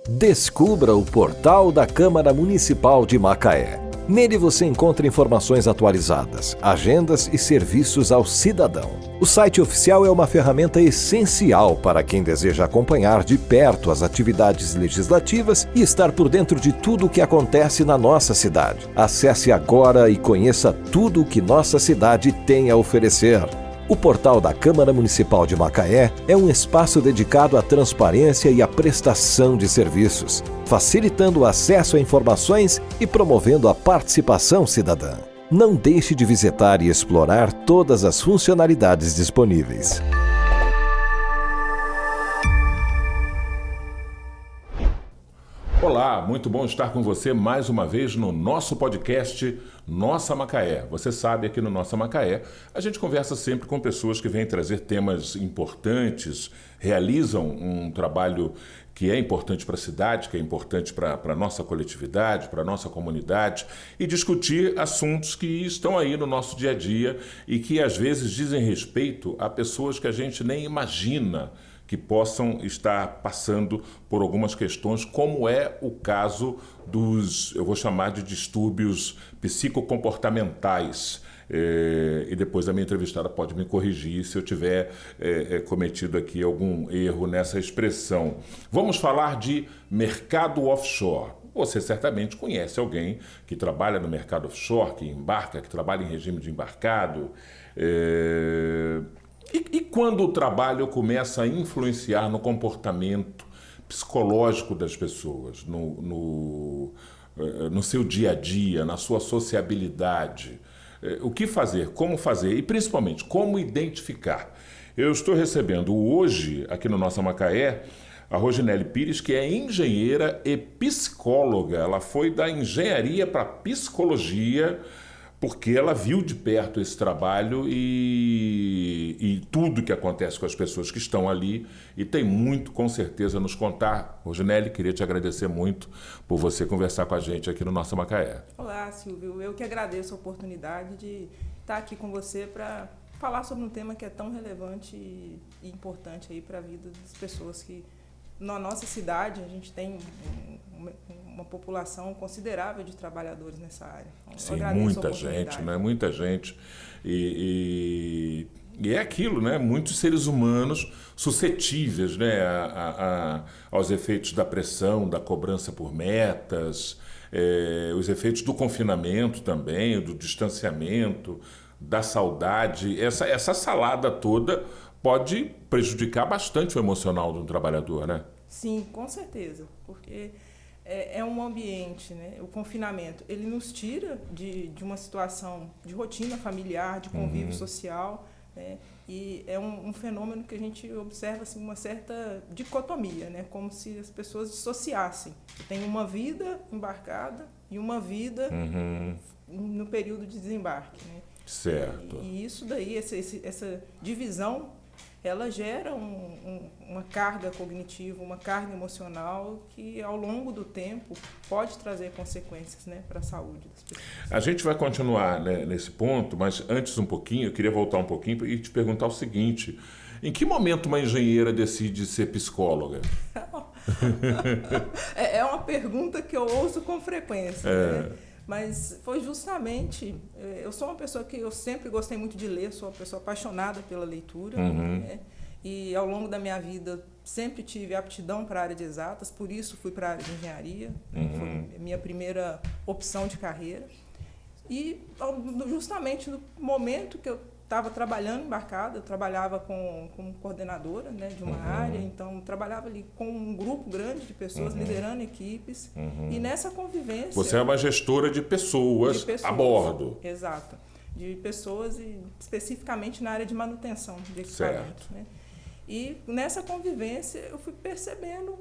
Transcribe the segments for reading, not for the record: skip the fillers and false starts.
Descubra o portal da Câmara Municipal de Macaé. Nele você encontra informações atualizadas, agendas e serviços ao cidadão. O site oficial é uma ferramenta essencial para quem deseja acompanhar de perto as atividades legislativas e estar por dentro de tudo o que acontece na nossa cidade. Acesse agora e conheça tudo o que nossa cidade tem a oferecer. O portal da Câmara Municipal de Macaé é um espaço dedicado à transparência e à prestação de serviços, facilitando o acesso a informações e promovendo a participação cidadã. Não deixe de visitar e explorar todas as funcionalidades disponíveis. Olá, muito bom estar com você mais uma vez no nosso podcast Nossa Macaé. Você sabe, aqui no Nossa Macaé, a gente conversa sempre com pessoas que vêm trazer temas importantes, realizam um trabalho que é importante para a cidade, que é importante para a nossa coletividade, para a nossa comunidade, e discutir assuntos que estão aí no nosso dia a dia e que às vezes dizem respeito a pessoas que a gente nem imagina que possam estar passando por algumas questões, como é o caso dos, eu vou chamar de distúrbios psicocomportamentais. E depois a minha entrevistada pode me corrigir se eu tiver cometido aqui algum erro nessa expressão. Vamos falar de mercado offshore. Você certamente conhece alguém que trabalha no mercado offshore, que embarca, que trabalha em regime de embarcado. E quando o trabalho começa a influenciar no comportamento psicológico das pessoas, no seu dia a dia, na sua sociabilidade, o que fazer, como fazer e principalmente como identificar? Eu estou recebendo hoje, aqui no Nossa Macaé, a Roginelli Pires, que é engenheira e psicóloga. Ela foi da engenharia para psicologia, porque ela viu de perto esse trabalho e tudo que acontece com as pessoas que estão ali e tem muito, com certeza, a nos contar. Roginelli, queria te agradecer muito por você conversar com a gente aqui no Nossa Macaé. Olá, Silvio. Eu que agradeço a oportunidade de estar aqui com você para falar sobre um tema que é tão relevante e importante aí para a vida das pessoas que, na nossa cidade, a gente tem uma população considerável de trabalhadores nessa área. Então, sim, muita gente, né? Muita gente. E é aquilo, né? Muitos seres humanos suscetíveis, né? Aos efeitos da pressão, da cobrança por metas, os efeitos do confinamento também, do distanciamento, da saudade. Essa salada toda pode prejudicar bastante o emocional de um trabalhador, né? Sim, com certeza, porque é um ambiente, né? O confinamento, ele nos tira de uma situação de rotina familiar, de convívio social, né? E é um fenômeno que a gente observa assim, uma certa dicotomia, né? Como se as pessoas dissociassem. Tem uma vida embarcada e uma vida no período de desembarque, né? Certo. E isso daí, essa divisão, ela gera uma carga cognitiva, uma carga emocional que, ao longo do tempo, pode trazer consequências, né, para a saúde das pessoas. A gente vai continuar, né, nesse ponto, mas antes um pouquinho, eu queria voltar um pouquinho e te perguntar o seguinte: em que momento uma engenheira decide ser psicóloga? É uma pergunta que eu ouço com frequência, né? Mas foi justamente, eu sou uma pessoa que eu sempre gostei muito de ler, sou uma pessoa apaixonada pela leitura, né? E ao longo da minha vida sempre tive aptidão para a área de exatas, por isso fui para a área de engenharia, foi a minha primeira opção de carreira. E justamente no momento que eu estava trabalhando embarcada, eu trabalhava como coordenadora, né, de uma área, então trabalhava ali com um grupo grande de pessoas, liderando equipes, e nessa convivência... Você é uma gestora de pessoas a bordo. Exato, de pessoas e especificamente na área de manutenção de equipamento. Né? E nessa convivência eu fui percebendo,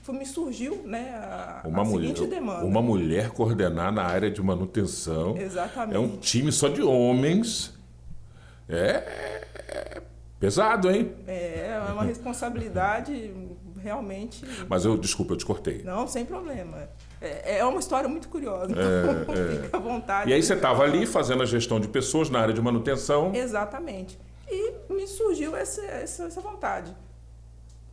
me surgiu, né, a seguinte demanda. Uma mulher coordenar na área de manutenção. Exatamente. É um time só de homens. É pesado, hein? É uma responsabilidade realmente... Mas desculpa, eu te cortei. Não, sem problema. É uma história muito curiosa, então fica à vontade. E aí você estava ali fazendo a gestão de pessoas na área de manutenção. Exatamente. E me surgiu essa vontade.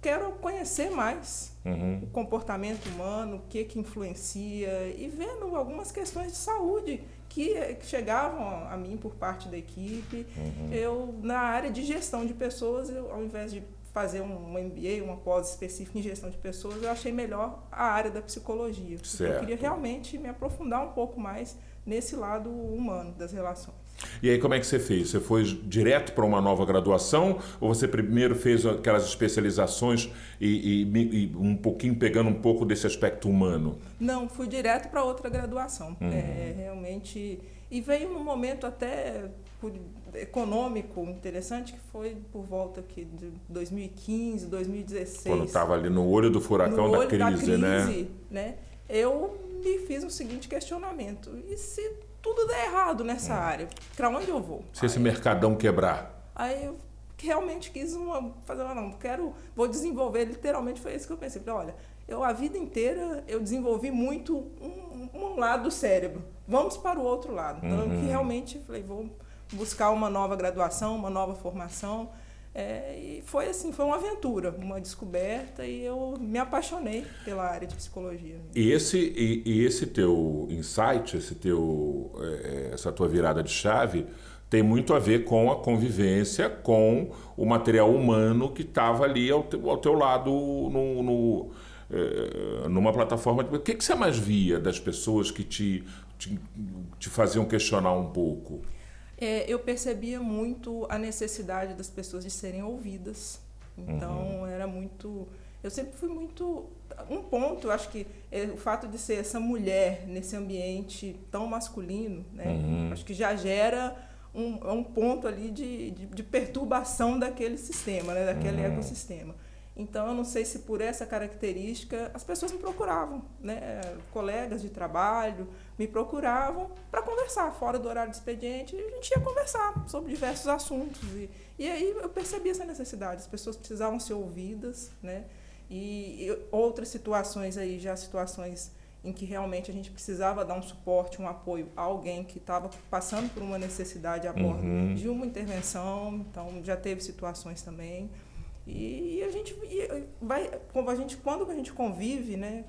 quero conhecer mais o comportamento humano, o que influencia, e vendo algumas questões de saúde que chegavam a mim por parte da equipe. Eu, na área de gestão de pessoas, ao invés de fazer um MBA, uma pós específica em gestão de pessoas, eu achei melhor a área da psicologia. Porque eu queria realmente me aprofundar um pouco mais nesse lado humano das relações. E aí como é que você fez? Você foi direto para uma nova graduação ou você primeiro fez aquelas especializações e um pouquinho pegando um pouco desse aspecto humano? Não, fui direto para outra graduação. Realmente... E veio num momento até econômico interessante, que foi por volta aqui de 2015, 2016. Quando estava ali no olho do furacão da crise, né? Eu me fiz o seguinte questionamento: e se tudo der errado nessa área, para onde eu vou? Se esse mercadão quebrar? Aí eu realmente quis vou desenvolver, literalmente foi isso que eu pensei. Falei, olha, a vida inteira eu desenvolvi muito um lado do cérebro, vamos para o outro lado. Então, eu realmente falei, vou buscar uma nova graduação, uma nova formação. E foi assim, foi uma aventura, uma descoberta, e eu me apaixonei pela área de psicologia. E esse teu insight, essa tua virada de chave, tem muito a ver com a convivência com o material humano que estava ali ao teu lado numa plataforma. O que você mais via das pessoas que te faziam questionar um pouco? Eu percebia muito a necessidade das pessoas de serem ouvidas. Então, era muito... Eu sempre fui muito... Um ponto, eu acho que o fato de ser essa mulher nesse ambiente tão masculino, né? Acho que já gera um ponto ali de perturbação daquele sistema, né? Daquele ecossistema. Então, eu não sei se por essa característica as pessoas me procuravam, né? Colegas de trabalho me procuravam para conversar fora do horário de expediente, e a gente ia conversar sobre diversos assuntos. E aí eu percebi essa necessidade, as pessoas precisavam ser ouvidas, né? E outras situações aí, já situações em que realmente a gente precisava dar um suporte, um apoio a alguém que estava passando por uma necessidade a bordo de uma intervenção. Então, já teve situações também. E a gente quando a gente convive, né,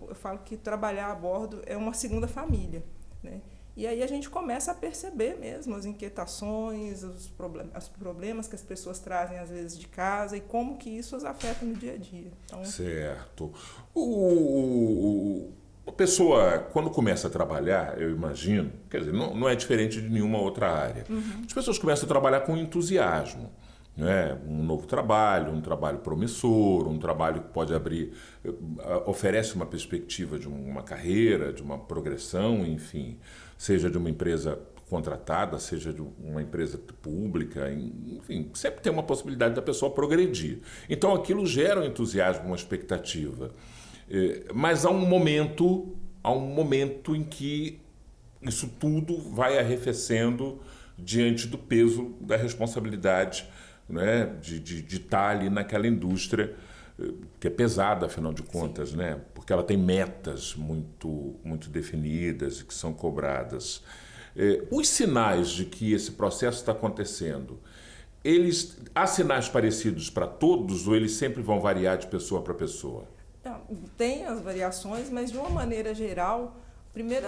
eu falo que trabalhar a bordo é uma segunda família, né? E aí a gente começa a perceber mesmo as inquietações, os problemas que as pessoas trazem às vezes de casa e como que isso as afeta no dia a dia. Então, certo. A pessoa, quando começa a trabalhar, eu imagino, quer dizer, não é diferente de nenhuma outra área. As pessoas começam a trabalhar com entusiasmo. Um novo trabalho, um trabalho promissor, um trabalho que pode oferece uma perspectiva de uma carreira, de uma progressão, enfim, seja de uma empresa contratada, seja de uma empresa pública, enfim, sempre tem uma possibilidade da pessoa progredir. Então aquilo gera um entusiasmo, uma expectativa. Mas há um momento em que isso tudo vai arrefecendo diante do peso da responsabilidade, né, de estar ali naquela indústria que é pesada, afinal de contas, né, porque ela tem metas muito, muito definidas e que são cobradas. Os sinais de que esse processo está acontecendo, há sinais parecidos para todos ou eles sempre vão variar de pessoa para pessoa? Tem as variações, mas de uma maneira geral, o primeiro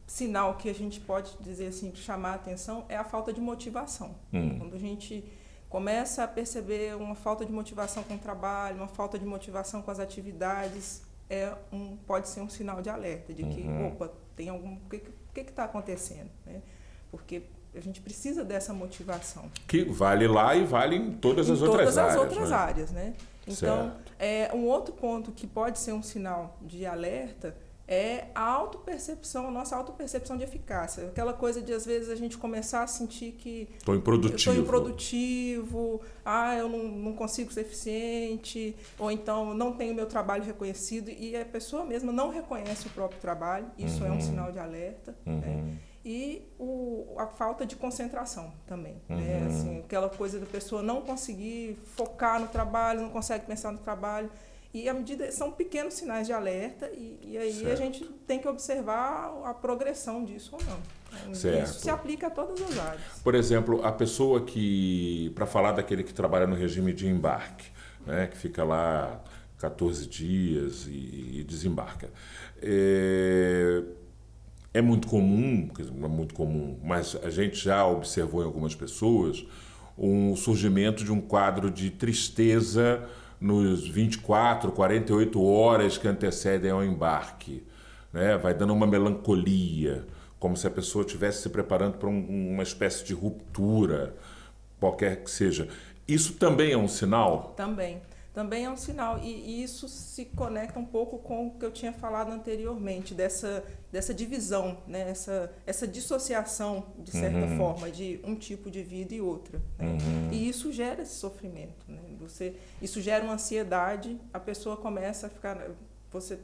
sinal que a gente pode dizer assim, chamar a atenção, é a falta de motivação. Quando a gente começa a perceber uma falta de motivação com o trabalho, uma falta de motivação com as atividades, pode ser um sinal de alerta, de que, tem o que está acontecendo, né? Porque a gente precisa dessa motivação. Que vale lá e vale em todas as outras áreas. Todas as outras áreas, né? Então, um outro ponto que pode ser um sinal de alerta é a autopercepção, a nossa autopercepção de eficácia. Aquela coisa de, às vezes, a gente começar a sentir que estou improdutivo, eu não consigo ser eficiente, ou então não tenho meu trabalho reconhecido, e a pessoa mesma não reconhece o próprio trabalho, isso é um sinal de alerta. Né? E a falta de concentração também. Né? Assim, aquela coisa da pessoa não conseguir focar no trabalho, não consegue pensar no trabalho. E à medida são pequenos sinais de alerta e aí certo. A gente tem que observar a progressão disso ou não. Certo. Isso se aplica a todas as áreas. Por exemplo, a pessoa para falar daquele que trabalha no regime de embarque, né, que fica lá 14 dias e desembarca. É muito comum, não é muito comum, mas a gente já observou em algumas pessoas um surgimento de um quadro de tristeza nos 24, 48 horas que antecedem ao embarque, né? Vai dando uma melancolia, como se a pessoa estivesse se preparando para uma espécie de ruptura, qualquer que seja. Isso também é um sinal? Também é um sinal, e isso se conecta um pouco com o que eu tinha falado anteriormente, dessa divisão, né? essa dissociação, de certa forma, de um tipo de vida e outra. Né? E isso gera esse sofrimento. Né? Isso gera uma ansiedade, a pessoa começa a ficar... Você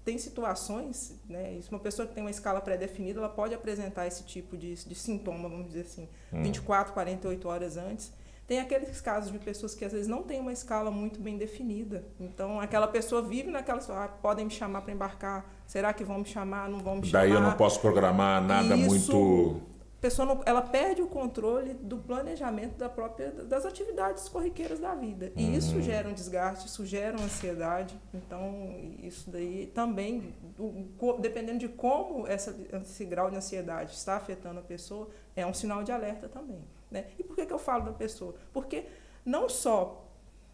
tem situações, né? Uma pessoa que tem uma escala pré-definida, ela pode apresentar esse tipo de sintoma, vamos dizer assim, 24, 48 horas antes. Tem aqueles casos de pessoas que às vezes não têm uma escala muito bem definida. Então, aquela pessoa vive naquela situação, podem me chamar para embarcar, será que vão me chamar, não vão me chamar? Daí eu não posso programar nada muito... A pessoa ela perde o controle do planejamento das atividades corriqueiras da vida. E isso gera um desgaste, isso gera uma ansiedade. Então, isso daí também, dependendo de como esse grau de ansiedade está afetando a pessoa, é um sinal de alerta também. Né? E por que eu falo da pessoa? Porque não só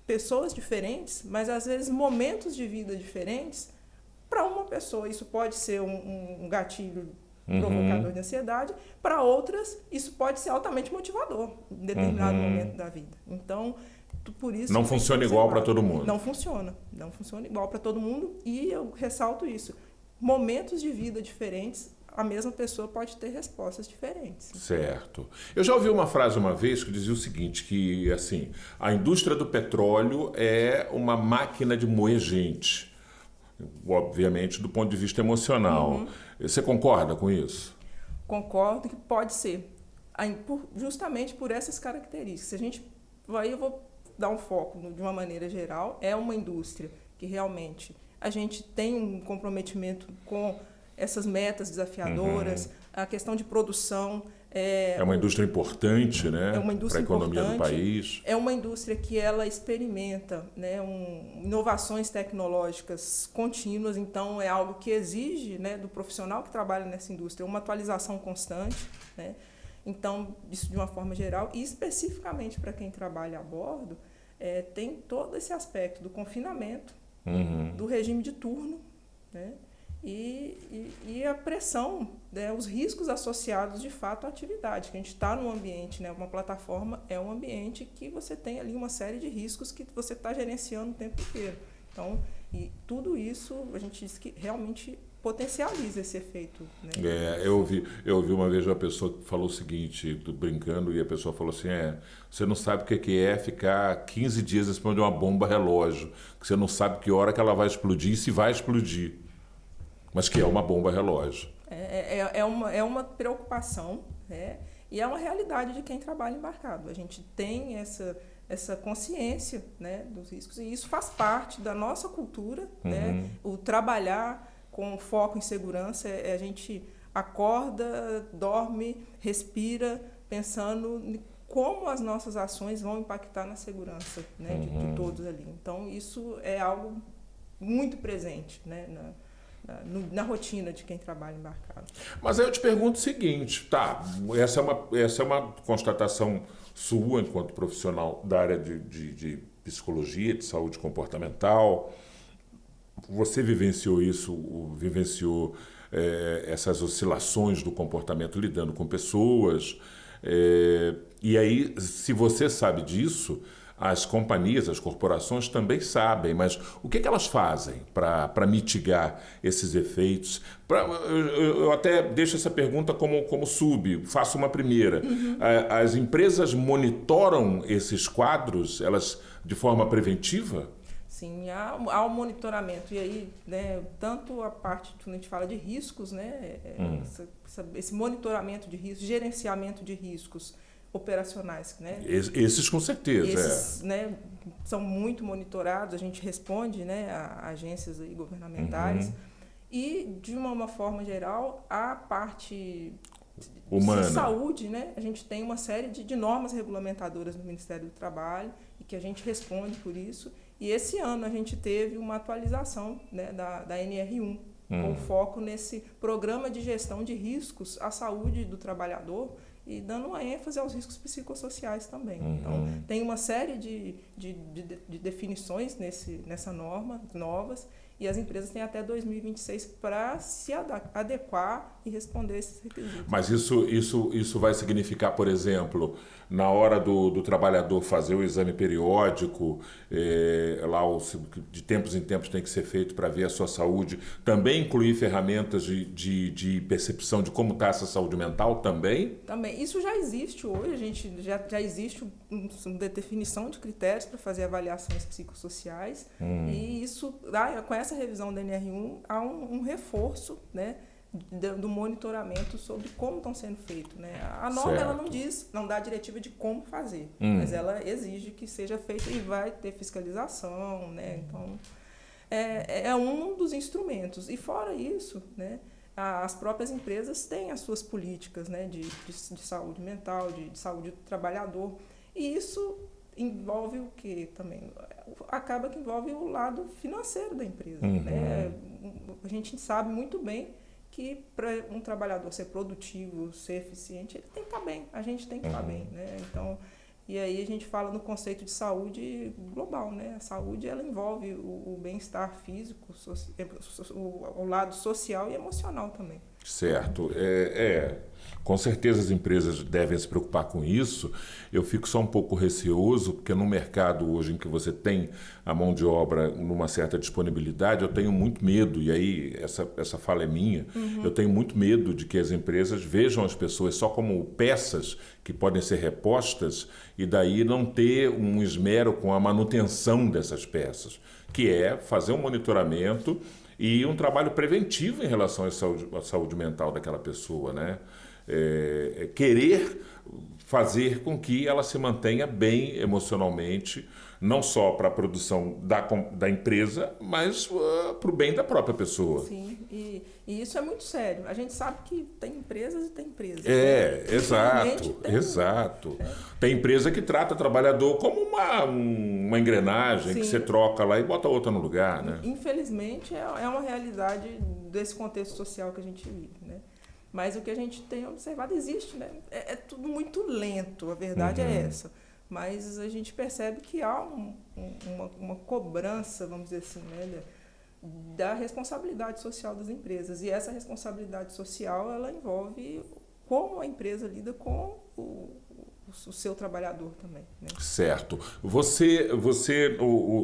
pessoas diferentes, mas às vezes momentos de vida diferentes, para uma pessoa isso pode ser um gatilho provocador de ansiedade, para outras isso pode ser altamente motivador em determinado momento da vida. Então, por isso... Não funciona igual para todo mundo. Não funciona igual para todo mundo, e eu ressalto isso. Momentos de vida diferentes, a mesma pessoa pode ter respostas diferentes. Certo. Eu já ouvi uma frase uma vez que dizia o seguinte, que assim, a indústria do petróleo é uma máquina de moer gente, obviamente do ponto de vista emocional. Você concorda com isso? Concordo que pode ser, justamente por essas características. Aí eu vou dar um foco de uma maneira geral, é uma indústria que realmente a gente tem um comprometimento com essas metas desafiadoras, a questão de produção. É uma indústria importante, né? É uma indústria para a economia importante, do país. É uma indústria que ela experimenta, né, inovações tecnológicas contínuas, então é algo que exige, né, do profissional que trabalha nessa indústria uma atualização constante. Né? Então, isso de uma forma geral, e especificamente para quem trabalha a bordo, tem todo esse aspecto do confinamento, do regime de turno, né? E a pressão, né, os riscos associados de fato à atividade, que a gente está num ambiente, né, uma plataforma é um ambiente que você tem ali uma série de riscos que você está gerenciando o tempo inteiro. Então, e tudo isso a gente diz que realmente potencializa esse efeito. Né? Eu ouvi uma vez uma pessoa que falou o seguinte, brincando, e a pessoa falou assim, você não sabe o que é ficar 15 dias em cima de uma bomba relógio, que você não sabe que hora que ela vai explodir e se vai explodir. Mas que é uma bomba relógio. É uma preocupação, né? E é uma realidade de quem trabalha embarcado. A gente tem essa consciência, né, dos riscos, e isso faz parte da nossa cultura. Né? O trabalhar com foco em segurança, a gente acorda, dorme, respira, pensando em como as nossas ações vão impactar na segurança, né, de todos ali. Então, isso é algo muito presente, né, na rotina de quem trabalha embarcado. Mas aí eu te pergunto o seguinte, essa é uma constatação sua enquanto profissional da área de psicologia, de saúde comportamental. Você vivenciou essas oscilações do comportamento lidando com pessoas, e aí, se você sabe disso, as companhias, as corporações também sabem, mas o que elas fazem para mitigar esses efeitos? Eu até deixo essa pergunta como faço uma primeira. As empresas monitoram esses quadros, elas de forma preventiva? Sim, há um monitoramento. E aí, né, tanto a parte que a gente fala de riscos, né, esse monitoramento de riscos, gerenciamento de riscos operacionais, né? Esses com certeza. Esses, né, são muito monitorados, a gente responde, né, a agências aí governamentais. E, de uma forma geral, a parte humana. De saúde, né, a gente tem uma série de normas regulamentadoras no Ministério do Trabalho e que a gente responde por isso. E esse ano a gente teve uma atualização, né, da NR1, com foco nesse programa de gestão de riscos à saúde do trabalhador e dando uma ênfase aos riscos psicossociais também. Então, tem uma série de definições nessa norma, novas, e as empresas têm até 2026 para se adequar e responder esses requisitos. Mas isso vai significar, por exemplo, na hora do trabalhador fazer o exame periódico, de tempos em tempos tem que ser feito para ver a sua saúde, também incluir ferramentas de percepção de como está essa saúde mental também? Também. Isso já existe hoje, a gente já existe uma definição de critérios para fazer avaliações psicossociais, e isso, com essa revisão da NR1, há um reforço, né, do monitoramento sobre como estão sendo feitos, né? A norma, ela não dá a diretiva de como fazer, mas ela exige que seja feito e vai ter fiscalização, né? Então, é um dos instrumentos. E fora isso, né, as próprias empresas têm as suas políticas, né, de saúde mental, de saúde do trabalhador, e isso envolve o quê também? Acaba que envolve o lado financeiro da empresa, né? A gente sabe muito bem que para um trabalhador ser produtivo, ser eficiente, ele tem que estar bem, a gente tem que estar bem, né? Então, e aí a gente fala no conceito de saúde global, né? A saúde, ela envolve o bem-estar físico, o lado social e emocional também. Certo. Com certeza as empresas devem se preocupar com isso. Eu fico só um pouco receoso, porque no mercado hoje em que você tem a mão de obra numa certa disponibilidade, eu tenho muito medo, e aí essa fala é minha, eu tenho muito medo de que as empresas vejam as pessoas só como peças que podem ser repostas e daí não ter um esmero com a manutenção dessas peças, que é fazer um monitoramento e um trabalho preventivo em relação à saúde mental daquela pessoa, né? Querer fazer com que ela se mantenha bem emocionalmente, não só para a produção da empresa, mas para o bem da própria pessoa. Sim, e isso é muito sério. A gente sabe que tem empresas e tem empresas. Exato. Tem empresa que trata o trabalhador como uma engrenagem, que você troca lá e bota outra no lugar, né? Infelizmente, é uma realidade desse contexto social que a gente vive, né? Mas o que a gente tem observado existe, né? É tudo muito lento, a verdade é essa. Mas a gente percebe que há uma cobrança, vamos dizer assim, né, da responsabilidade social das empresas. E essa responsabilidade social, ela envolve como a empresa lida com o seu trabalhador também, né? Certo. Você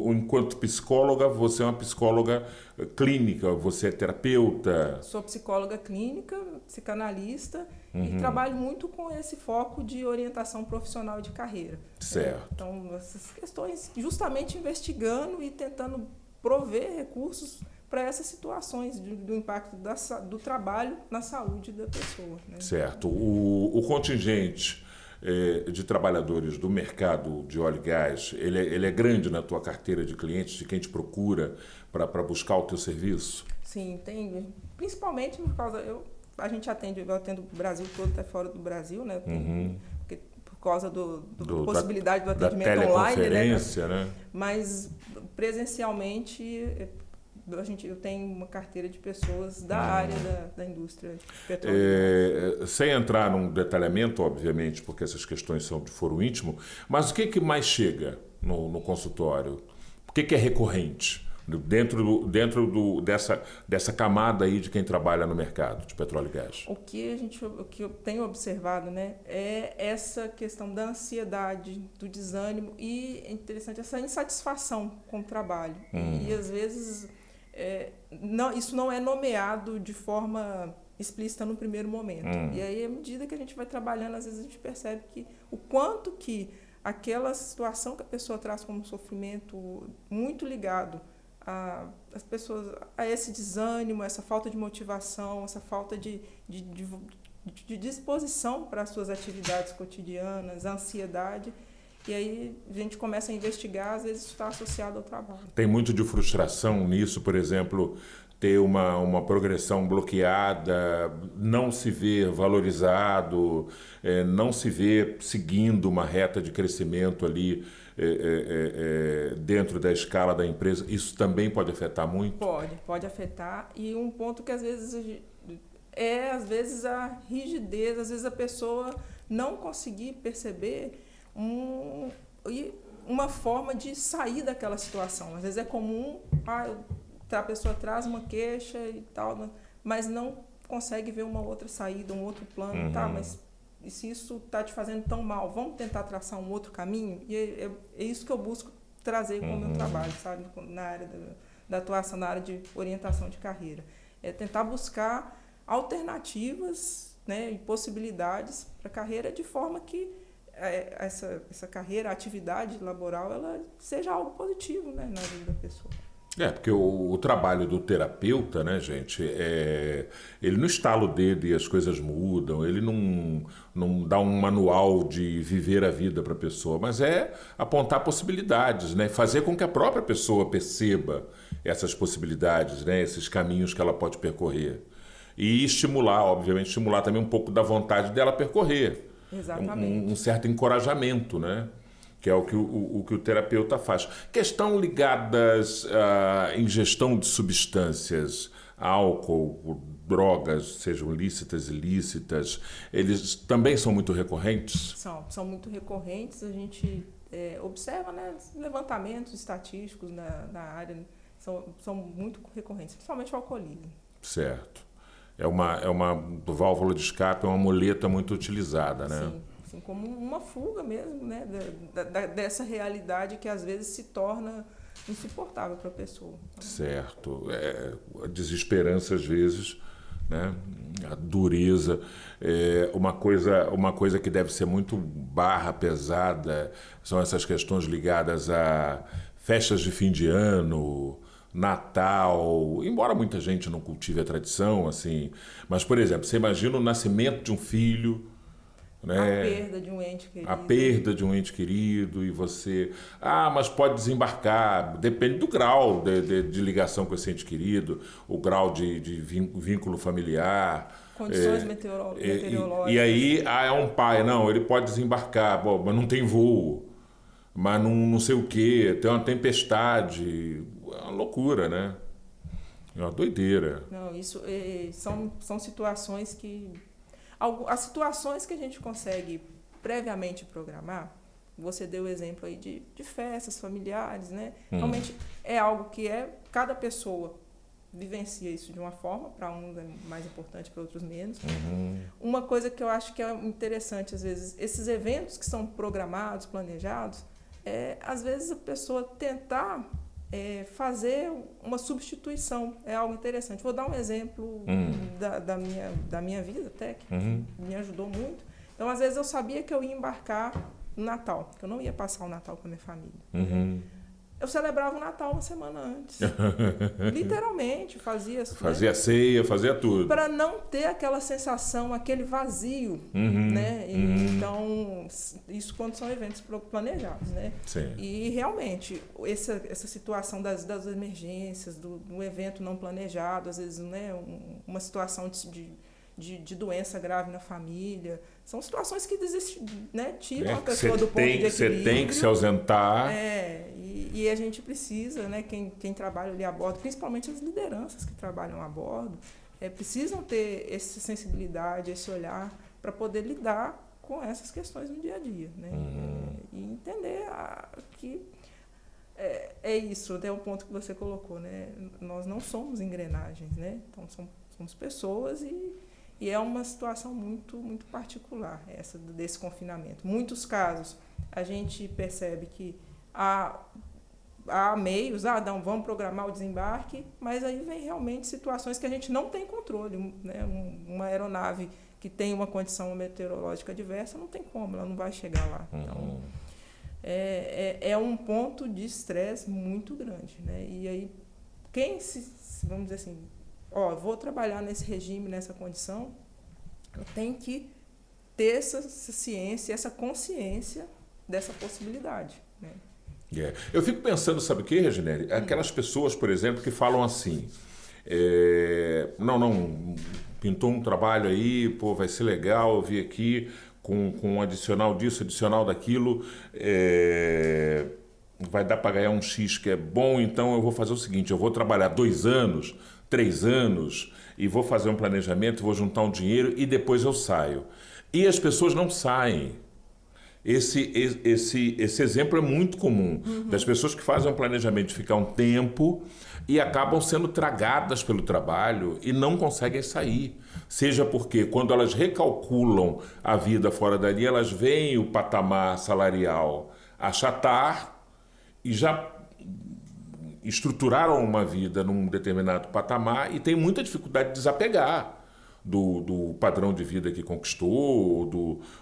enquanto psicóloga, você é uma psicóloga clínica, você é terapeuta? Sou psicóloga clínica, psicanalista e trabalho muito com esse foco de orientação profissional de carreira. Certo. Então, essas questões, justamente investigando e tentando prover recursos para essas situações do impacto do trabalho na saúde da pessoa, né? Certo. O contingente de trabalhadores do mercado de óleo e gás, ele é grande na tua carteira de clientes, de quem te procura para buscar o teu serviço? Sim, tem. Principalmente por causa... eu atendo o Brasil todo, até fora do Brasil, né? Porque por causa da possibilidade do atendimento online, né? Mas presencialmente... eu tenho uma carteira de pessoas da área da indústria petrolífera. Sem entrar num detalhamento, obviamente, porque essas questões são de foro íntimo, mas o que mais chega no consultório? O que é recorrente dentro dessa camada aí de quem trabalha no mercado de petróleo e gás? O que eu tenho observado, né, é essa questão da ansiedade, do desânimo e, é interessante, essa insatisfação com o trabalho. E às vezes... isso não é nomeado de forma explícita no primeiro momento. E aí, à medida que a gente vai trabalhando, às vezes a gente percebe que o quanto que aquela situação que a pessoa traz como sofrimento muito ligado às pessoas, a esse desânimo, essa falta de motivação, essa falta de disposição para as suas atividades cotidianas, a ansiedade. E aí a gente começa a investigar, às vezes isso está associado ao trabalho. Tem muito de frustração nisso, por exemplo, ter uma progressão bloqueada, não se ver valorizado, não se ver seguindo uma reta de crescimento ali dentro da escala da empresa, isso também pode afetar muito? Pode afetar. E um ponto que às vezes a rigidez, às vezes a pessoa não conseguir perceber uma forma de sair daquela situação. Às vezes é comum, a pessoa traz uma queixa e tal, mas não consegue ver uma outra saída, um outro plano. Tá, mas e se isso está te fazendo tão mal, vamos tentar traçar um outro caminho? E é isso que eu busco trazer com o meu trabalho, sabe? Na área da atuação, na área de orientação de carreira. É tentar buscar alternativas, né, e possibilidades para a carreira, de forma que essa carreira, a atividade laboral, ela seja algo positivo, né, na vida da pessoa. Porque o trabalho do terapeuta, né, gente, ele não estala o dedo e as coisas mudam, ele não dá um manual de viver a vida para a pessoa, mas é apontar possibilidades, né, fazer com que a própria pessoa perceba essas possibilidades, né, esses caminhos que ela pode percorrer. E estimular, obviamente, também um pouco da vontade dela percorrer. Exatamente. Um certo encorajamento, né? Que é o que o terapeuta faz. Questão ligadas à ingestão de substâncias, álcool, drogas, sejam lícitas e ilícitas, eles também são muito recorrentes? São muito recorrentes. A gente observa, né, levantamentos estatísticos na área, são muito recorrentes, principalmente o alcoolismo. Certo. É uma válvula de escape, é uma muleta muito utilizada, né? Sim, como uma fuga mesmo, né, dessa realidade que às vezes se torna insuportável para a pessoa. Certo. A desesperança às vezes, né? A dureza. Uma coisa que deve ser muito pesada são essas questões ligadas a festas de fim de ano, Natal, embora muita gente não cultive a tradição, assim, mas, por exemplo, você imagina o nascimento de um filho, né? A perda de um ente querido. A perda de um ente querido, e você... mas pode desembarcar, depende do grau de ligação com esse ente querido, o grau de vínculo familiar. Condições meteorológicas. E aí, é um pai, não, ele pode desembarcar, mas não tem voo, mas não sei o quê, tem uma tempestade... É uma loucura, né? É uma doideira. Não, isso são situações que... As situações que a gente consegue previamente programar, você deu o exemplo aí de festas familiares, né? Realmente é algo que cada pessoa vivencia isso de uma forma, para uns é mais importante, para outros menos. Uma coisa que eu acho que é interessante, às vezes, esses eventos que são programados, planejados, às vezes a pessoa tentar... fazer uma substituição é algo interessante. Vou dar um exemplo da minha vida até, que me ajudou muito. Então, às vezes eu sabia que eu ia embarcar no Natal, que eu não ia passar o Natal com a minha família. Eu celebrava o Natal uma semana antes. Literalmente, fazia ceia, fazia tudo. Para não ter aquela sensação, aquele vazio, né? Então, isso quando são eventos planejados, né? Sim. E realmente, essa situação das emergências, do evento não planejado, às vezes, né, uma situação de doença grave na família, são situações que tiram a pessoa do ponto de equilíbrio. Você tem que se ausentar. E a gente precisa, né, quem trabalha ali a bordo, principalmente as lideranças que trabalham a bordo, precisam ter essa sensibilidade, esse olhar para poder lidar com essas questões no dia a dia, né? E entender que é isso, até o ponto que você colocou, né? Nós não somos engrenagens, né? Então somos pessoas e é uma situação muito, muito particular essa desse confinamento. Muitos casos a gente percebe que há meios, não, vamos programar o desembarque, mas aí vem realmente situações que a gente não tem controle, né? Uma aeronave que tem uma condição meteorológica adversa, não tem como, ela não vai chegar lá. Então, é um ponto de estresse muito grande, né? E aí, vamos dizer assim, vou trabalhar nesse regime, nessa condição, eu tenho que ter essa ciência, essa consciência dessa possibilidade, né? Eu fico pensando, sabe o que, Reginele? Aquelas pessoas, por exemplo, que falam assim, Não, pintou um trabalho aí, pô, vai ser legal, eu vi aqui com um adicional disso, adicional daquilo, vai dar para ganhar um X que é bom, então eu vou fazer o seguinte, eu vou trabalhar 2 anos, 3 anos, e vou fazer um planejamento, vou juntar um dinheiro e depois eu saio. E as pessoas não saem. Esse exemplo é muito comum, das pessoas que fazem um planejamento de ficar um tempo e acabam sendo tragadas pelo trabalho e não conseguem sair. Seja porque quando elas recalculam a vida fora dali, elas veem o patamar salarial achatar e já estruturaram uma vida num determinado patamar e tem muita dificuldade de desapegar do padrão de vida que conquistou,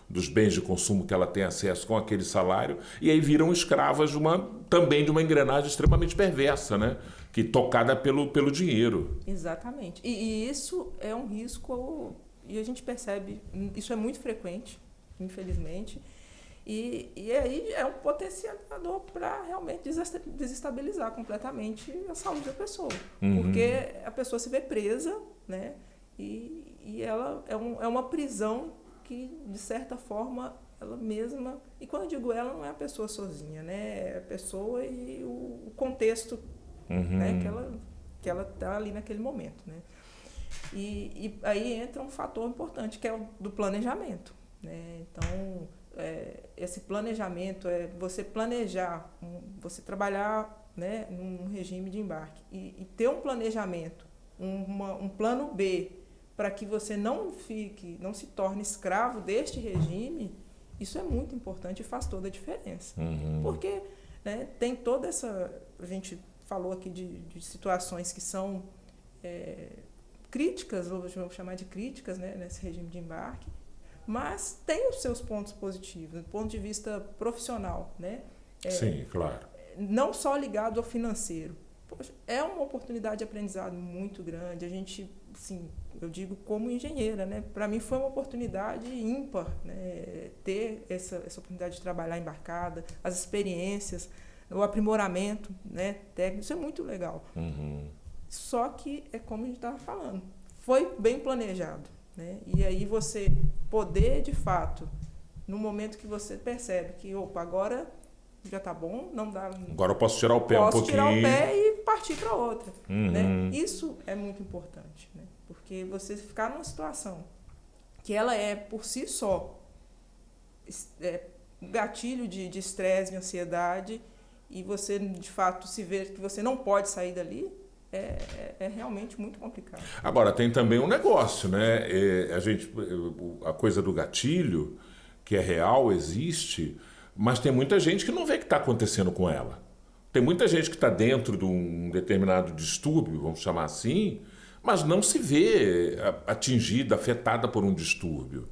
dos bens de consumo que ela tem acesso com aquele salário, e aí viram escravas também de uma engrenagem extremamente perversa, né? Que tocada pelo dinheiro. Exatamente. E isso é um risco, e a gente percebe, isso é muito frequente, infelizmente, e aí é um potencializador para realmente desestabilizar completamente a saúde da pessoa. Porque a pessoa se vê presa, né? E ela é uma prisão que, de certa forma, ela mesma... E quando eu digo ela, não é a pessoa sozinha, né? É a pessoa e o contexto, né? que ela está ali naquele momento, né? E aí entra um fator importante, que é o do planejamento, né? Então, esse planejamento é você planejar, você trabalhar, né, num regime de embarque e ter um planejamento, um plano B, para que você não se torne escravo deste regime. Isso é muito importante e faz toda a diferença. Porque, né, tem toda essa... A gente falou aqui de situações que são críticas, ou vamos chamar de críticas, né, nesse regime de embarque, mas tem os seus pontos positivos, do ponto de vista profissional, né? Sim, claro. Não só ligado ao financeiro. Poxa, é uma oportunidade de aprendizado muito grande. A gente, assim, eu digo como engenheira, né? Para mim foi uma oportunidade ímpar, né? Ter essa oportunidade de trabalhar embarcada, as experiências, o aprimoramento, né, técnico, isso é muito legal. Só que é como a gente estava falando, foi bem planejado, né? E aí você poder, de fato, no momento que você percebe que, opa, agora já está bom, não dá... Agora eu posso tirar o pé um pouquinho. Posso tirar o pé e partir para outra. Né? Isso é muito importante, né? Porque você ficar numa situação que ela é, por si só, um gatilho de estresse, de ansiedade, e você, de fato, se vê que você não pode sair dali, é realmente muito complicado. Agora, tem também um negócio, né? A coisa do gatilho, que é real, existe, mas tem muita gente que não vê o que está acontecendo com ela. Tem muita gente que está dentro de um determinado distúrbio, vamos chamar assim, mas não se vê atingida, afetada por um distúrbio.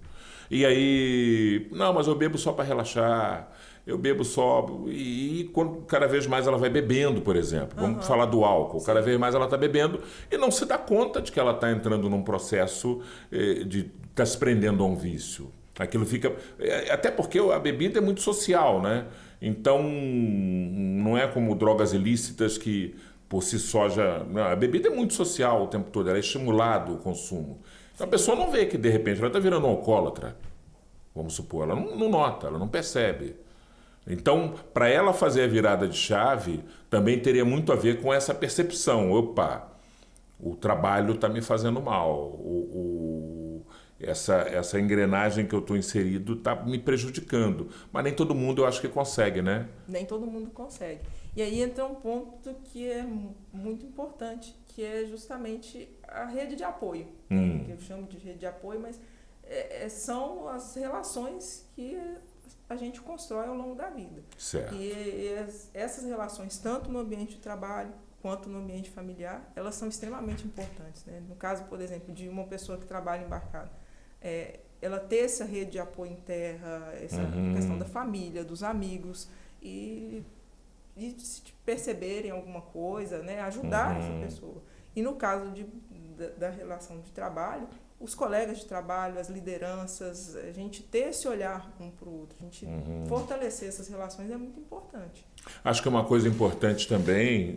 E aí, não, mas eu bebo só para relaxar, eu bebo só... E quando cada vez mais ela vai bebendo, por exemplo, vamos falar do álcool, cada vez mais ela está bebendo e não se dá conta de que ela está entrando num processo de estar se prendendo a um vício. Aquilo fica... Até porque a bebida é muito social, né? Então, não é como drogas ilícitas que por si só já... Não, a bebida é muito social o tempo todo, ela é estimulado o consumo. Então, a pessoa não vê que, de repente, ela está virando um alcoólatra, vamos supor. Ela não nota, ela não percebe. Então, para ela fazer a virada de chave, também teria muito a ver com essa percepção. Opa, o trabalho está me fazendo mal. Essa engrenagem que eu estou inserido está me prejudicando. Mas nem todo mundo eu acho que consegue, né? Nem todo mundo consegue. E aí entra um ponto que é muito importante, que é justamente a rede de apoio. Que eu chamo de rede de apoio, mas são as relações que a gente constrói ao longo da vida. Certo. E essas relações, tanto no ambiente de trabalho quanto no ambiente familiar, elas são extremamente importantes, né? No caso, por exemplo, de uma pessoa que trabalha embarcada, ela ter essa rede de apoio em terra, essa questão da família, dos amigos, e se perceberem alguma coisa, né? Ajudar essa pessoa. E no caso da relação de trabalho, os colegas de trabalho, as lideranças, a gente ter esse olhar um para o outro, a gente fortalecer essas relações é muito importante. Acho que uma coisa importante também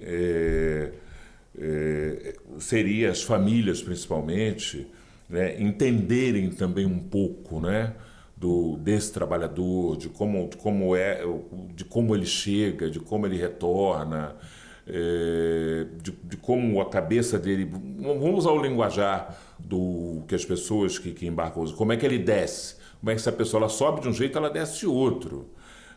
seria as famílias, principalmente, né, entenderem também um pouco, né, desse trabalhador, de como ele chega, de como ele retorna, de como a cabeça dele... Vamos usar o linguajar que as pessoas que embarcam usam. Como é que ele desce? Como é que essa pessoa ela sobe de um jeito, ela desce de outro.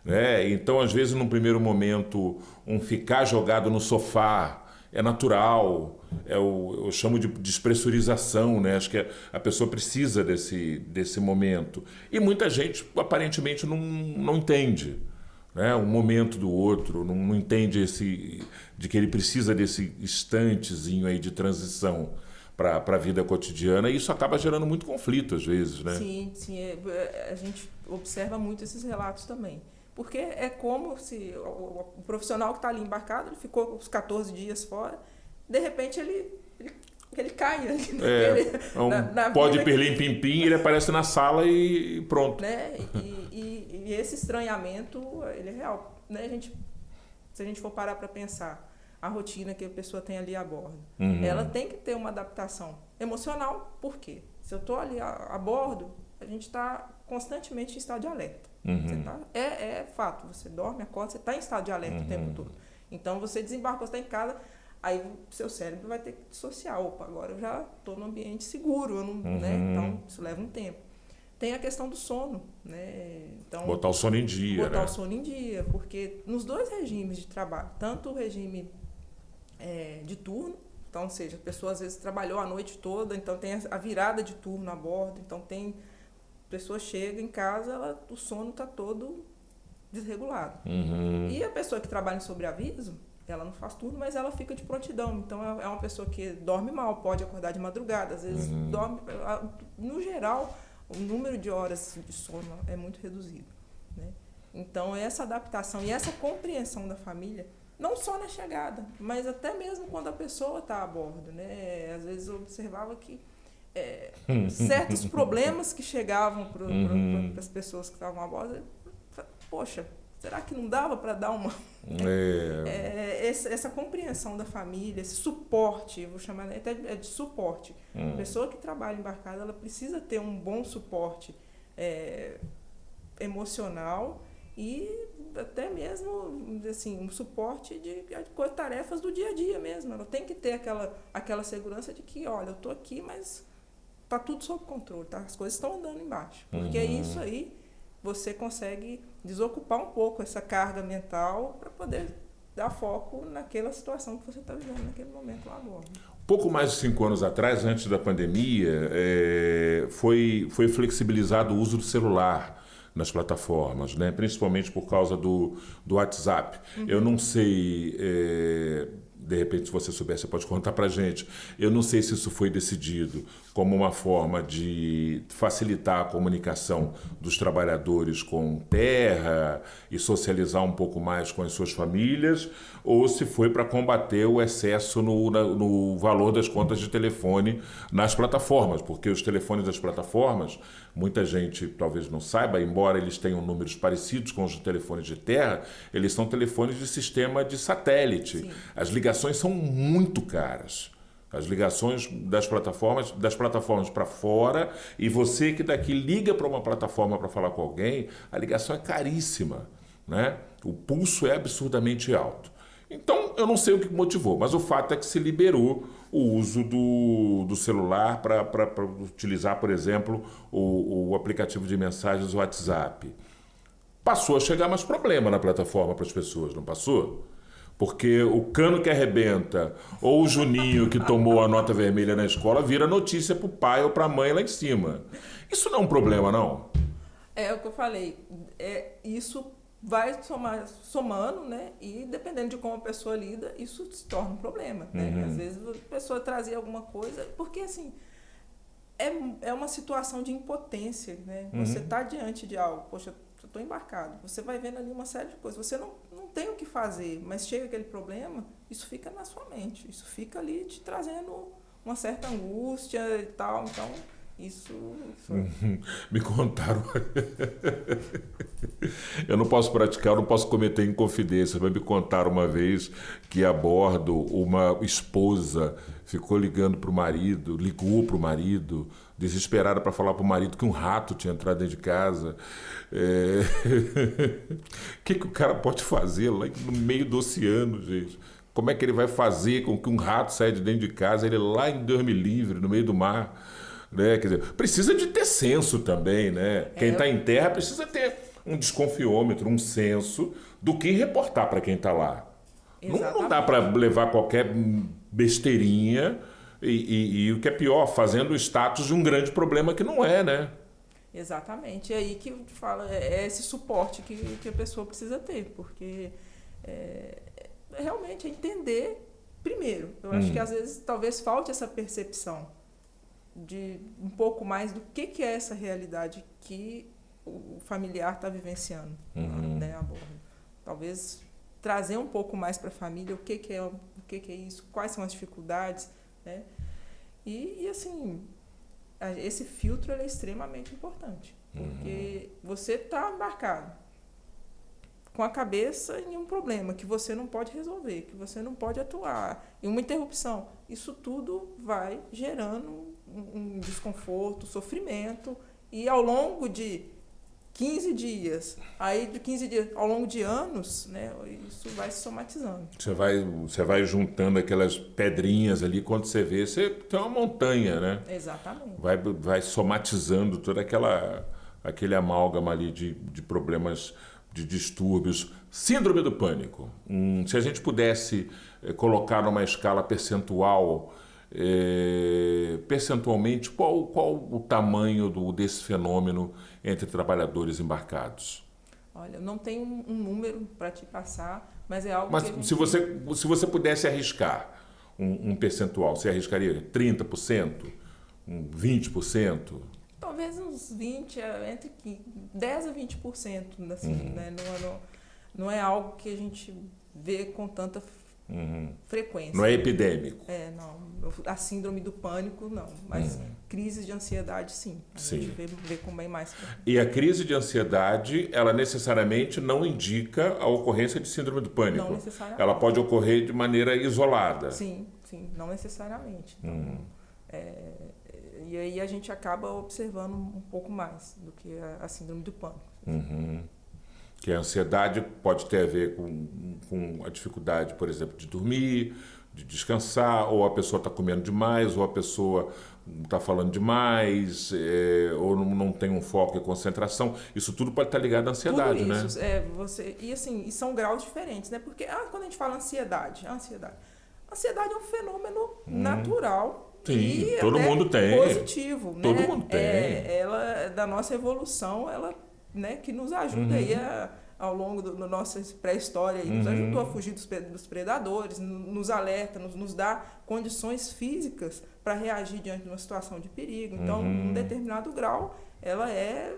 Né? Então, às vezes, num primeiro momento, ficar jogado no sofá é natural, eu chamo de despressurização, né? Acho que a pessoa precisa desse momento. E muita gente, aparentemente, não entende, né? Um momento do outro, não entende de que ele precisa desse instantezinho aí de transição para a vida cotidiana, e isso acaba gerando muito conflito, às vezes, né? Sim, a gente observa muito esses relatos também. Porque é como se o profissional que está ali embarcado, ele ficou uns 14 dias fora, de repente ele cai ali. Pode perlim pim-pim, ele aparece na sala e pronto. Né? E esse estranhamento, ele é real. Né? Se a gente for parar para pensar, a rotina que a pessoa tem ali a bordo, ela tem que ter uma adaptação emocional. Por quê? Se eu estou ali a bordo, a gente está constantemente em estado de alerta. É fato, você dorme, acorda, você está em estado de alerta o tempo todo. Então, você desembarcou, você está em casa, aí o seu cérebro vai ter que dissociar. Opa, agora eu já estou num ambiente seguro, né? Então isso leva um tempo. Tem a questão do sono, né? Então, botar o sono em dia, botar o sono em dia, porque nos dois regimes de trabalho, tanto o regime de turno, então, ou seja, a pessoa às vezes trabalhou a noite toda, então tem a virada de turno a bordo, então a pessoa chega em casa, o sono está todo desregulado. E a pessoa que trabalha em sobreaviso, ela não faz turno, mas ela fica de prontidão. Então, é uma pessoa que dorme mal, pode acordar de madrugada, às vezes dorme... No geral, o número de horas de sono é muito reduzido. Né? Então, essa adaptação e essa compreensão da família, não só na chegada, mas até mesmo quando a pessoa está a bordo. Né? Às vezes eu observava que certos problemas que chegavam para as pessoas que estavam a bordo, poxa, será que não dava para dar uma... essa compreensão da família, esse suporte, eu vou chamar até de suporte. A pessoa que trabalha embarcada, ela precisa ter um bom suporte emocional e até mesmo assim, um suporte de tarefas do dia a dia mesmo. Ela tem que ter aquela segurança de que, olha, eu estou aqui, mas está tudo sob controle, tá? As coisas estão andando embaixo. Porque isso aí, você consegue desocupar um pouco essa carga mental para poder dar foco naquela situação que você está vivendo naquele momento lá agora. Pouco mais de 5 anos atrás, antes da pandemia, foi flexibilizado o uso do celular nas plataformas, né? Principalmente por causa do WhatsApp. Eu não sei... de repente, se você souber, você pode contar para a gente. Eu não sei se isso foi decidido como uma forma de facilitar a comunicação dos trabalhadores com terra e socializar um pouco mais com as suas famílias, ou se foi para combater o excesso no valor das contas de telefone nas plataformas, porque os telefones das plataformas, muita gente talvez não saiba, embora eles tenham números parecidos com os telefones de terra, eles são telefones de sistema de satélite. Sim. As ligações são muito caras. As ligações das plataformas para fora, e você que daqui liga para uma plataforma para falar com alguém, a ligação é caríssima, né? O pulso é absurdamente alto. Então, eu não sei o que motivou, mas o fato é que se liberou o uso do celular para utilizar, por exemplo, o aplicativo de mensagens WhatsApp. Passou a chegar mais problema na plataforma para as pessoas, não passou? Porque o cano que arrebenta ou o Juninho que tomou a nota vermelha na escola vira notícia para o pai ou para a mãe lá em cima. Isso não é um problema, não? É o que eu falei. Isso vai somando, né? E dependendo de como a pessoa lida, isso se torna um problema. Né? Às vezes a pessoa trazia alguma coisa... Porque, assim, é uma situação de impotência. Né? Você está diante de algo... Poxa, eu estou embarcado. Você vai vendo ali uma série de coisas. Você não tem o que fazer, mas chega aquele problema, isso fica na sua mente. Isso fica ali te trazendo uma certa angústia e tal. Então, Isso Me contaram. Eu não posso praticar, eu não posso cometer inconfidência, mas me contaram uma vez que a bordo uma esposa ligou para o marido, desesperada para falar para o marido que um rato tinha entrado dentro de casa. O que o cara pode fazer lá no meio do oceano, gente? Como é que ele vai fazer com que um rato saia de dentro de casa, ele lá em Deus me livre, no meio do mar? Né? Quer dizer, precisa de ter senso também, né? Quem está em terra precisa ter um desconfiômetro, um senso do que reportar para quem está lá. Não dá para levar qualquer besteirinha e o que é pior, fazendo o status de um grande problema que não é, né? Exatamente. É aí que eu falo, é esse suporte que a pessoa precisa ter, porque realmente é entender primeiro. Eu acho que às vezes talvez falte essa percepção de um pouco mais do que é essa realidade que o familiar está vivenciando, né, a bordo. Talvez trazer um pouco mais para a família o que é isso, quais são as dificuldades, né? E assim, esse filtro ele é extremamente importante, porque você está embarcado com a cabeça em um problema que você não pode resolver, que você não pode atuar, em uma interrupção. Isso tudo vai gerando um desconforto, sofrimento, e ao longo de 15 dias, aí de 15 dias, ao longo de anos, né, isso vai se somatizando. Você vai juntando aquelas pedrinhas ali, quando você vê, você tem uma montanha, né? Exatamente. Vai somatizando toda aquele amálgama ali de problemas, de distúrbios. Síndrome do pânico. Se a gente pudesse colocar numa escala percentual, percentualmente, qual o tamanho desse fenômeno entre trabalhadores embarcados? Olha, eu não tenho um número para te passar, mas é algo mas que a gente... se você pudesse arriscar um percentual, você arriscaria 30%? 20%? Talvez uns 20%, entre 10% a 20%. Assim, né? Não é algo que a gente vê com tanta frequência. Não é epidêmico. Não. A síndrome do pânico, não. Mas crises de ansiedade, sim. A gente vê com bem mais. E a crise de ansiedade, ela necessariamente não indica a ocorrência de síndrome do pânico. Não necessariamente. Ela pode ocorrer de maneira isolada. Sim, não necessariamente. E aí a gente acaba observando um pouco mais do que a síndrome do pânico. Que a ansiedade pode ter a ver com a dificuldade, por exemplo, de dormir, de descansar, ou a pessoa está comendo demais, ou a pessoa está falando demais, ou não tem um foco e concentração. Isso tudo pode estar ligado à ansiedade, tudo isso, né? E são graus diferentes, né? Porque quando a gente fala ansiedade é um fenômeno natural. Sim, e todo mundo tem. Positivo, né? Todo mundo tem. Ela, da nossa evolução, ela, né, que nos ajuda aí ao longo da nossa pré-história, nos ajudou a fugir dos predadores, nos alerta, nos dá condições físicas para reagir diante de uma situação de perigo. Então, em um determinado grau, ela é,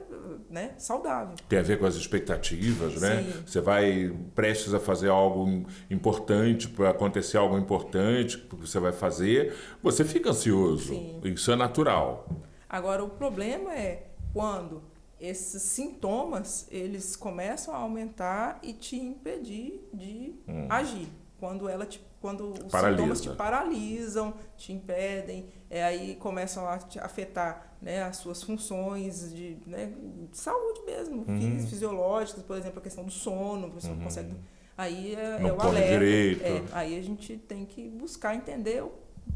né, saudável. Tem a ver com as expectativas, né? Sim. Você vai prestes a fazer algo importante, para acontecer algo importante que você vai fazer, você fica ansioso. Sim. Isso é natural. Agora, o problema é quando esses sintomas eles começam a aumentar e te impedir de agir. Quando os sintomas te paralisam, te impedem, aí começam a te afetar, né, as suas funções de saúde mesmo, fisiológicas, por exemplo, a questão do sono, você não consegue... Aí não o alerta. Direito. Aí a gente tem que buscar entender o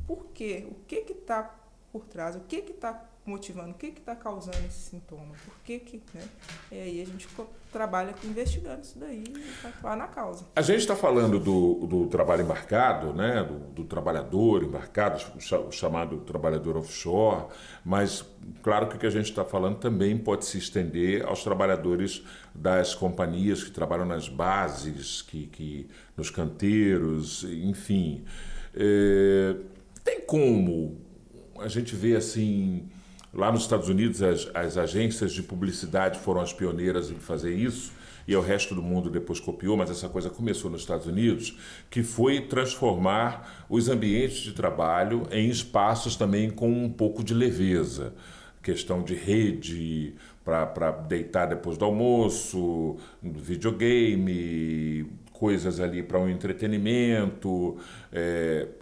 porquê, o que está por trás, o que está motivando, o que está causando esse sintoma, por que, né? E aí a gente trabalha investigando isso daí para atuar na causa. A gente está falando do trabalho embarcado, né? do trabalhador embarcado, o chamado trabalhador offshore, mas claro que o que a gente está falando também pode se estender aos trabalhadores das companhias que trabalham nas bases, que nos canteiros, enfim. Tem como a gente ver assim... Lá nos Estados Unidos, as agências de publicidade foram as pioneiras em fazer isso, e o resto do mundo depois copiou, mas essa coisa começou nos Estados Unidos, que foi transformar os ambientes de trabalho em espaços também com um pouco de leveza. questão de rede para deitar depois do almoço, videogame, coisas ali para um entretenimento.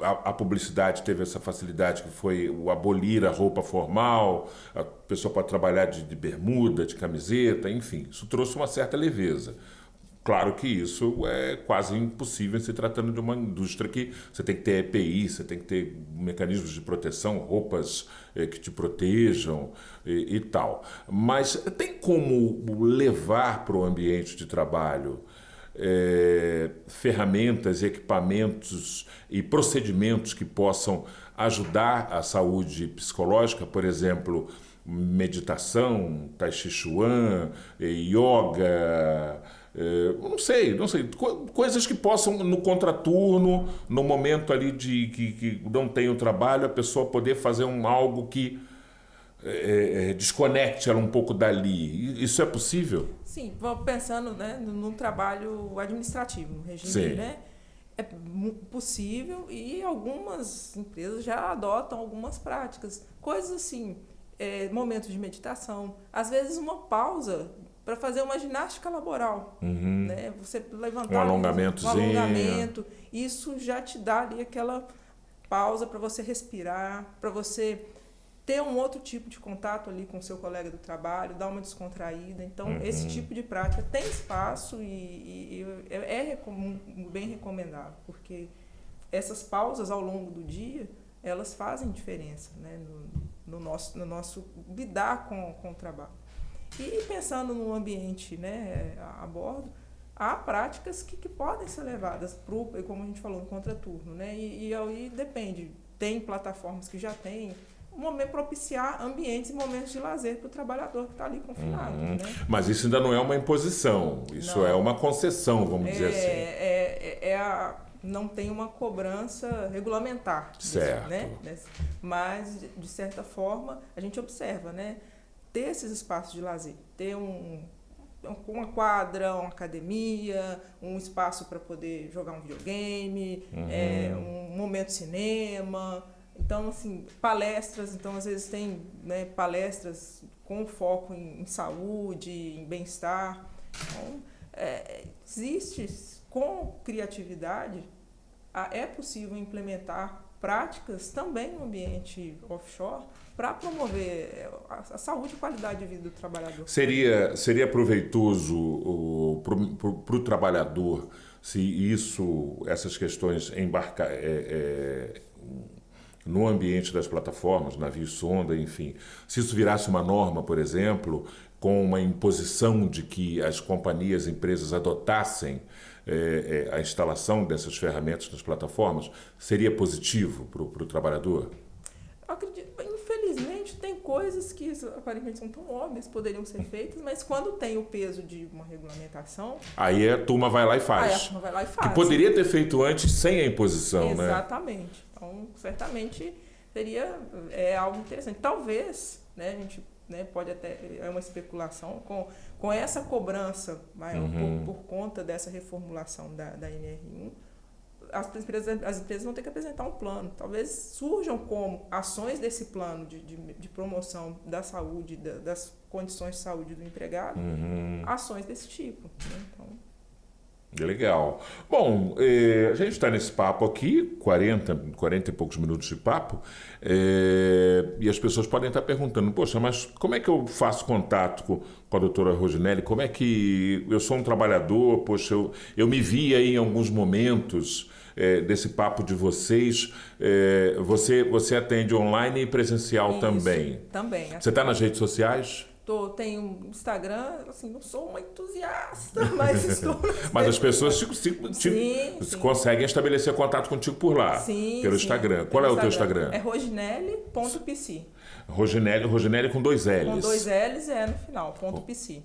A publicidade teve essa facilidade que foi o abolir a roupa formal, a pessoa pode trabalhar de bermuda, de camiseta, enfim, isso trouxe uma certa leveza. Claro que isso é quase impossível se tratando de uma indústria que você tem que ter EPI, você tem que ter mecanismos de proteção, roupas que te protejam e tal. Mas tem como levar para o ambiente de trabalho ferramentas, equipamentos e procedimentos que possam ajudar a saúde psicológica, por exemplo, meditação, tai chi chuan, yoga... não sei, coisas que possam no contraturno, no momento ali que não tem o trabalho, a pessoa poder fazer algo que desconecte ela um pouco dali. Isso é possível? Sim, vamos pensando, né, no trabalho administrativo, no regime, né? É possível e algumas empresas já adotam algumas práticas, coisas assim, momentos de meditação, às vezes uma pausa para fazer uma ginástica laboral, né? Você levantar um alongamentozinho. Um alongamento, isso já te dá ali aquela pausa para você respirar, para você ter um outro tipo de contato ali com o seu colega do trabalho, dar uma descontraída. Então, esse tipo de prática tem espaço e bem recomendável, porque essas pausas ao longo do dia, elas fazem diferença, né, no nosso lidar com o trabalho. E pensando no ambiente, né, a bordo, há práticas que podem ser levadas para, como a gente falou, no contraturno, né? E aí depende, tem plataformas que já têm, propiciar ambientes e momentos de lazer para o trabalhador que está ali confinado. Né? Mas isso ainda não é uma imposição, isso não. É uma concessão, vamos dizer assim. Não tem uma cobrança regulamentar disso, certo. Né? Mas, de certa forma, a gente observa, né? Ter esses espaços de lazer, ter uma quadra, uma academia, um espaço para poder jogar um videogame, um momento de cinema. Então, assim, palestras, então às vezes tem, né, palestras com foco em saúde, em bem-estar. Então, existe, com criatividade, é possível implementar práticas também no ambiente offshore para promover a saúde e qualidade de vida do trabalhador. Seria proveitoso para o trabalhador se essas questões embarcar no ambiente das plataformas, navio sonda, enfim, se isso virasse uma norma, por exemplo, com uma imposição de que as companhias, empresas adotassem a instalação dessas ferramentas nas plataformas, seria positivo para o trabalhador? Eu acredito, infelizmente, tem coisas que aparentemente são tão óbvias, poderiam ser feitas, mas quando tem o peso de uma regulamentação... Aí a turma vai lá e faz. Que poderia ter feito antes sem a imposição, exatamente. Né? Exatamente. Então, certamente, seria algo interessante. Talvez, né, a gente... Né, pode até, é uma especulação, com essa cobrança maior por conta dessa reformulação da NR1, as empresas vão ter que apresentar um plano. Talvez surjam como ações desse plano de promoção da saúde, das condições de saúde do empregado, ações desse tipo. Né? Então, legal. Bom, a gente está nesse papo aqui, 40 e poucos minutos de papo, e as pessoas podem estar perguntando, poxa, mas como é que eu faço contato com a doutora Roginelli? Como é que eu sou um trabalhador? Poxa, eu me vi aí em alguns momentos desse papo de vocês. Você atende online e presencial? Isso, também? Também. Você está nas redes sociais? Tenho Instagram, assim, não sou uma entusiasta, mas estou... Mas as pessoas conseguem estabelecer contato contigo por lá, pelo Instagram. Qual é o teu Instagram? É roginelli.psi. Roginelli com dois L's. Com dois L's no final, .psi.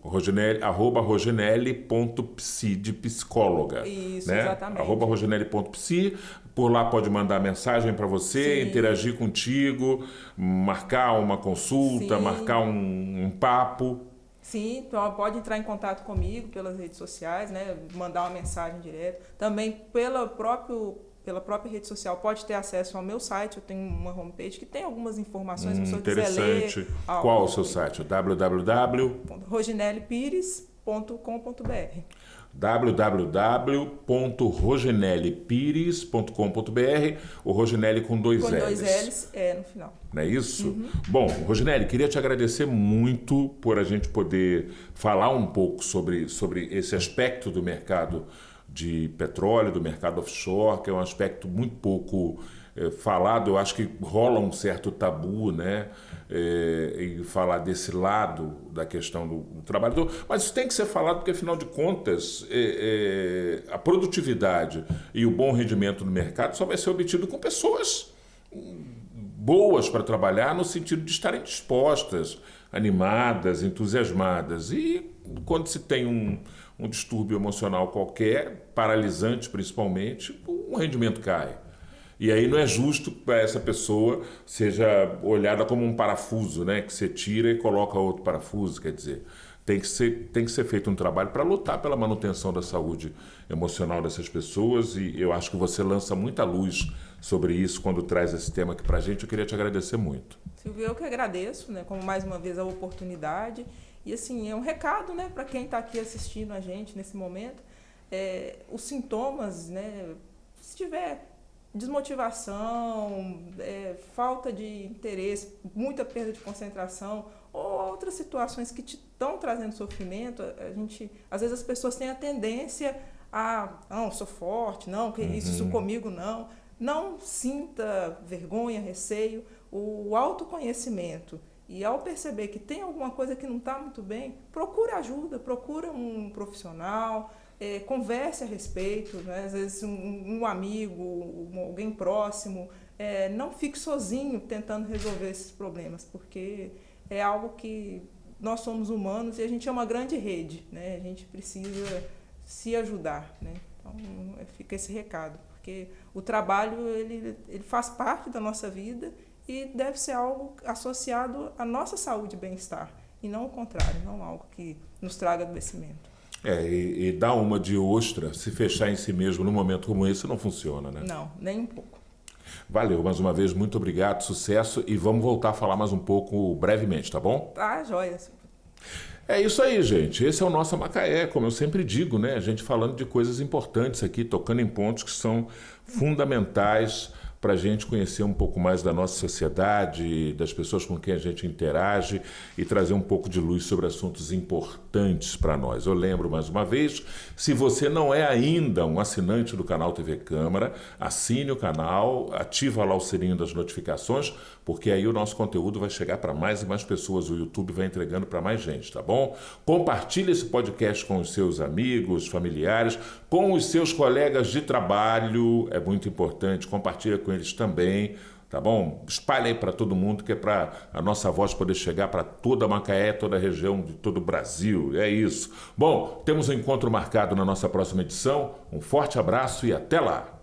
@roginelli.psi, de psicóloga. Isso, né? exatamente. @roginelli.psi. Por lá pode mandar mensagem para você, interagir contigo, marcar uma consulta, marcar um papo. Sim, então pode entrar em contato comigo pelas redes sociais, né? Mandar uma mensagem direta. Também pelo próprio pela própria rede social, pode ter acesso ao meu site. Eu tenho uma homepage que tem algumas informações. Se você interessante. quiser ler, qual o seu site? www.roginellepires.com.br www.roginelepires.com.br. O Roginelli com dois L's. Com dois L's, no final. Não é isso? Bom, Roginelli, queria te agradecer muito por a gente poder falar um pouco sobre esse aspecto do mercado de petróleo, do mercado offshore, que é um aspecto muito pouco falado. Eu acho que rola um certo tabu, né? Em falar desse lado da questão do trabalhador, mas isso tem que ser falado porque, afinal de contas, a produtividade e o bom rendimento no mercado só vai ser obtido com pessoas boas para trabalhar, no sentido de estarem dispostas, animadas, entusiasmadas. E quando se tem um distúrbio emocional qualquer, paralisante principalmente, o rendimento cai. E aí não é justo que essa pessoa seja olhada como um parafuso, né? Que você tira e coloca outro parafuso. Quer dizer, tem que ser feito um trabalho para lutar pela manutenção da saúde emocional dessas pessoas, e eu acho que você lança muita luz sobre isso quando traz esse tema aqui para a gente. Eu queria te agradecer muito. Silvio, eu que agradeço, né? Como mais uma vez a oportunidade. E assim, é um recado, né, para quem está aqui assistindo a gente nesse momento. Os sintomas, né, se tiver desmotivação, falta de interesse, muita perda de concentração ou outras situações que te estão trazendo sofrimento, às vezes as pessoas têm a tendência a, não, sou forte, não, que isso comigo não. Não sinta vergonha, receio, o autoconhecimento. E ao perceber que tem alguma coisa que não está muito bem, procure ajuda, procure um profissional, converse a respeito, né? Às vezes um amigo, alguém próximo, não fique sozinho tentando resolver esses problemas, porque é algo que nós somos humanos e a gente é uma grande rede, né? A gente precisa se ajudar, né? Então fica esse recado, porque o trabalho ele faz parte da nossa vida e deve ser algo associado à nossa saúde e bem-estar, e não o contrário, não algo que nos traga adoecimento. E dar uma de ostra, se fechar em si mesmo num momento como esse, não funciona, né? Não, nem um pouco. Valeu, mais uma vez, muito obrigado, sucesso, e vamos voltar a falar mais um pouco brevemente, tá bom? Tá, joia. É isso aí, gente. Esse é o nosso Macaé, como eu sempre digo, né? A gente falando de coisas importantes aqui, tocando em pontos que são fundamentais para a gente conhecer um pouco mais da nossa sociedade, das pessoas com quem a gente interage e trazer um pouco de luz sobre assuntos importantes para nós. Eu lembro mais uma vez, se você não é ainda um assinante do canal TV Câmara, assine o canal, ativa lá o sininho das notificações, porque aí o nosso conteúdo vai chegar para mais e mais pessoas, o YouTube vai entregando para mais gente, tá bom? Compartilhe esse podcast com os seus amigos, familiares, com os seus colegas de trabalho, é muito importante, compartilha com eles também, tá bom? Espalha aí para todo mundo, que é para a nossa voz poder chegar para toda Macaé, toda a região de todo o Brasil, é isso. Bom, temos um encontro marcado na nossa próxima edição, um forte abraço e até lá!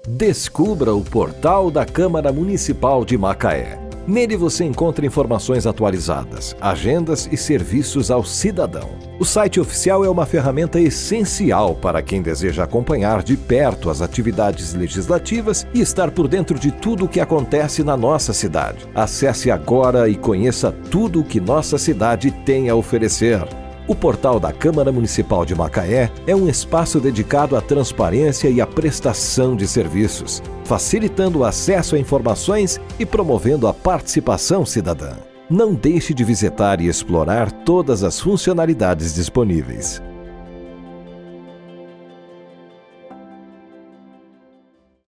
Descubra o portal da Câmara Municipal de Macaé. Nele você encontra informações atualizadas, agendas e serviços ao cidadão. O site oficial é uma ferramenta essencial para quem deseja acompanhar de perto as atividades legislativas e estar por dentro de tudo o que acontece na nossa cidade. Acesse agora e conheça tudo o que nossa cidade tem a oferecer. O portal da Câmara Municipal de Macaé é um espaço dedicado à transparência e à prestação de serviços, facilitando o acesso a informações e promovendo a participação cidadã. Não deixe de visitar e explorar todas as funcionalidades disponíveis.